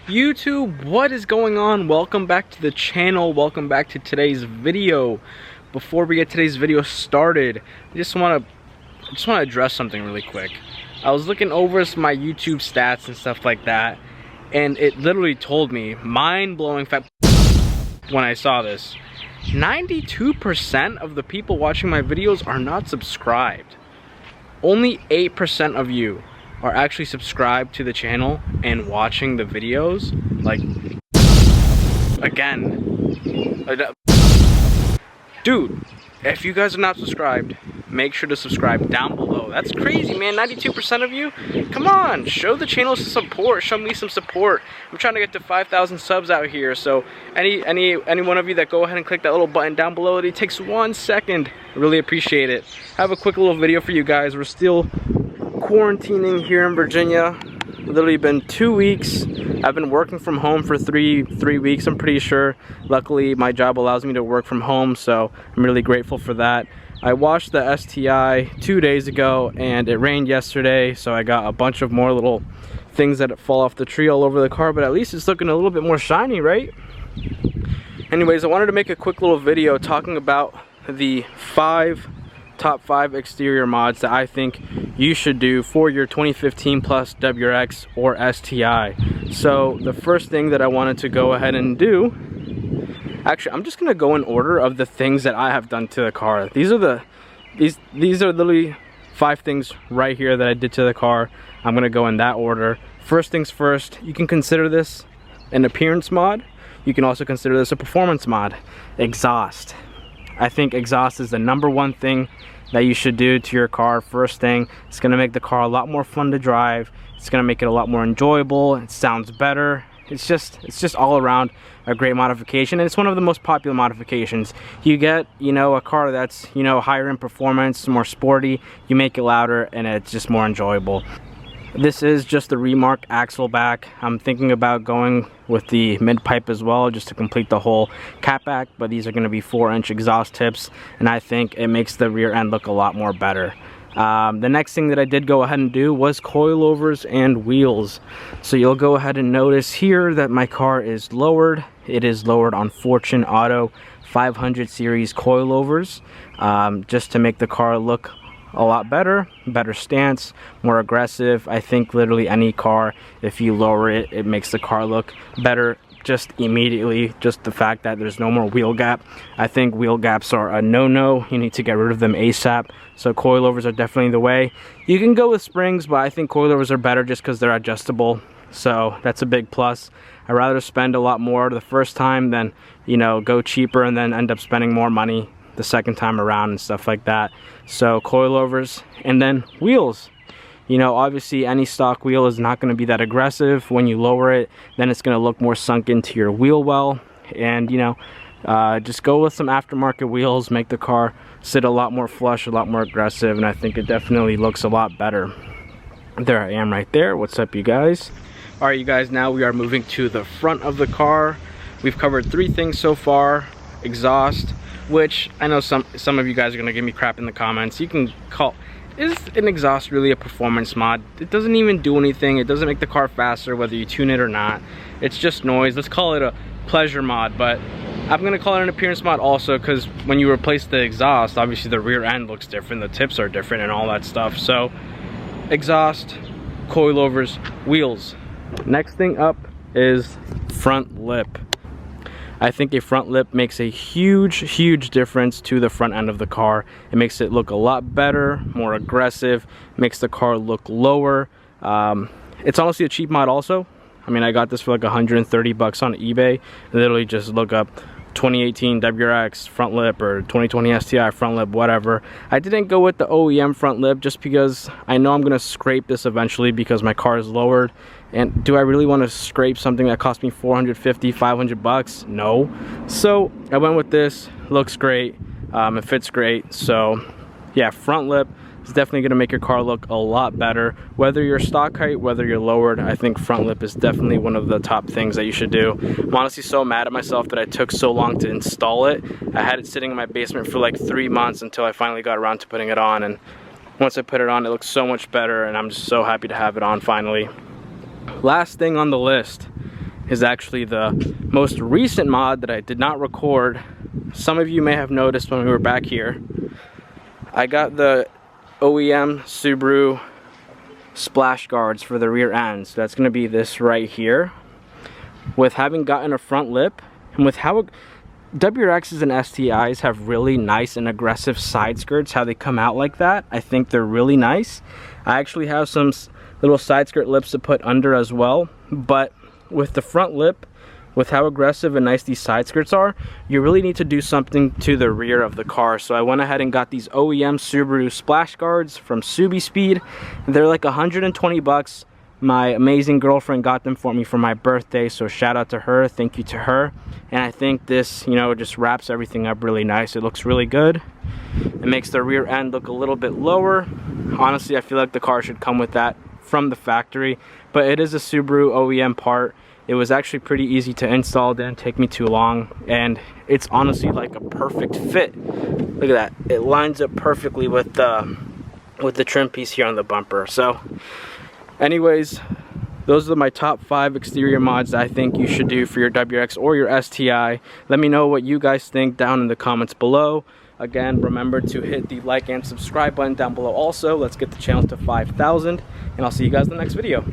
YouTube, what is going on? Welcome back to the channel. Welcome back to today's video. Before we get today's video started, I just want to address something really quick. I was looking over my YouTube stats and stuff like that, and it literally told me, mind-blowing fact, when I saw this, 92% of the people watching my videos are not subscribed. Only 8% of you are actually subscribed to the channel and watching the videos. Like, again, dude, if you guys are not subscribed, make sure to subscribe down below. That's crazy, man. 92% of you, come on, show the channel some support. Show me some support. I'm trying to get to 5,000 subs out here, so any one of you that go ahead and click that little button down below, it takes 1 second. I really appreciate it. I have a quick little video for you guys. We're still quarantining here in Virginia. Literally been 2 weeks. I've been working from home for three weeks, I'm pretty sure. Luckily my job allows me to work from home, so I'm really grateful for that. I washed the STI 2 days ago and it rained yesterday, so I got a bunch of more little things that fall off the tree all over the car, but at least it's looking a little bit more shiny, right? Anyways, I wanted to make a quick little video talking about the top 5 exterior mods that I think you should do for your 2015 plus WRX or STI. So the first thing that I wanted to go ahead and do, actually I'm just gonna go in order of the things that I have done to the car. These are literally 5 things right here that I did to the car. I'm gonna go in that order. First things first, you can consider this an appearance mod. You can also consider this a performance mod. Exhaust. I think exhaust is the #1 thing that you should do to your car. First thing, it's gonna make the car a lot more fun to drive. It's gonna make it a lot more enjoyable. It sounds better. It's just all around a great modification, and it's one of the most popular modifications. You get, a car that's, higher in performance, more sporty, you make it louder, and it's just more enjoyable. This is just the Remark axle back. I'm thinking about going with the mid pipe as well, just to complete the whole catback, but these are going to be 4-inch exhaust tips, and I think it makes the rear end look a lot more better. The next thing that I did go ahead and do was coilovers and wheels. So you'll go ahead and notice here that my car is lowered. It is lowered on Fortune Auto 500 series coilovers, just to make the car look a lot better stance, more aggressive. I think literally any car, if you lower it, it makes the car look better just immediately. Just the fact that there's no more wheel gap. I think wheel gaps are a no-no. You need to get rid of them ASAP. So coilovers are definitely the way. You can go with springs, but I think coilovers are better just because they're adjustable. So that's a big plus. I'd rather spend a lot more the first time than, go cheaper and then end up spending more money the second time around and stuff like that. So coilovers, and then wheels. Obviously any stock wheel is not going to be that aggressive. When you lower it, then it's going to look more sunk into your wheel well. And just go with some aftermarket wheels, make the car sit a lot more flush, a lot more aggressive, and I think it definitely looks a lot better. There I am right there. What's up, you guys? All right, you guys, now we are moving to the front of the car. We've covered 3 things so far. Exhaust, which I know some of you guys are gonna give me crap in the comments. You can call, is an exhaust really a performance mod? It doesn't even do anything. It doesn't make the car faster whether you tune it or not. It's just noise. Let's call it a pleasure mod, but I'm gonna call it an appearance mod also, because when you replace the exhaust, obviously the rear end looks different, the tips are different and all that stuff. So exhaust, coilovers, wheels. Next thing up is front lip. I think a front lip makes a huge difference to the front end of the car. It makes it look a lot better, more aggressive, makes the car look lower. It's honestly a cheap mod also. I mean, I got this for like 130 bucks on eBay. Literally just look up 2018 WRX front lip or 2020 STI front lip, whatever. I didn't go with the OEM front lip just because I know I'm gonna scrape this eventually because my car is lowered. And do I really want to scrape something that cost me 450, 500 bucks? No. So I went with this. Looks great. It fits great. So yeah, front lip is definitely going to make your car look a lot better. Whether you're stock height, whether you're lowered, I think front lip is definitely one of the top things that you should do. I'm honestly so mad at myself that I took so long to install it. I had it sitting in my basement for like 3 months until I finally got around to putting it on. And once I put it on, it looks so much better, and I'm just so happy to have it on finally. Last thing on the list is actually the most recent mod that I did not record. Some of you may have noticed when we were back here. I got the OEM Subaru splash guards for the rear end. So that's going to be this right here. With having gotten a front lip, and with how WRXs and STIs have really nice and aggressive side skirts, how they come out like that, I think they're really nice. I actually have some little side skirt lips to put under as well, but with the front lip, with how aggressive and nice these side skirts are, you really need to do something to the rear of the car. So I went ahead and got these OEM Subaru splash guards from Subi Speed. They're like 120 bucks. My amazing girlfriend got them for me for my birthday, so shout out to her, thank you to her. And I think this, you know, just wraps everything up really nice. It looks really good. It makes the rear end look a little bit lower. Honestly, I feel like the car should come with that from the factory, but it is a Subaru OEM part. It was actually pretty easy to install, didn't take me too long, and it's honestly like a perfect fit. Look at that, it lines up perfectly with the trim piece here on the bumper. So anyways, those are my top 5 exterior mods that I think you should do for your WRX or your STI. Let me know what you guys think down in the comments below. Again, remember to hit the like and subscribe button down below also. Let's get the channel to 5,000, and I'll see you guys in the next video.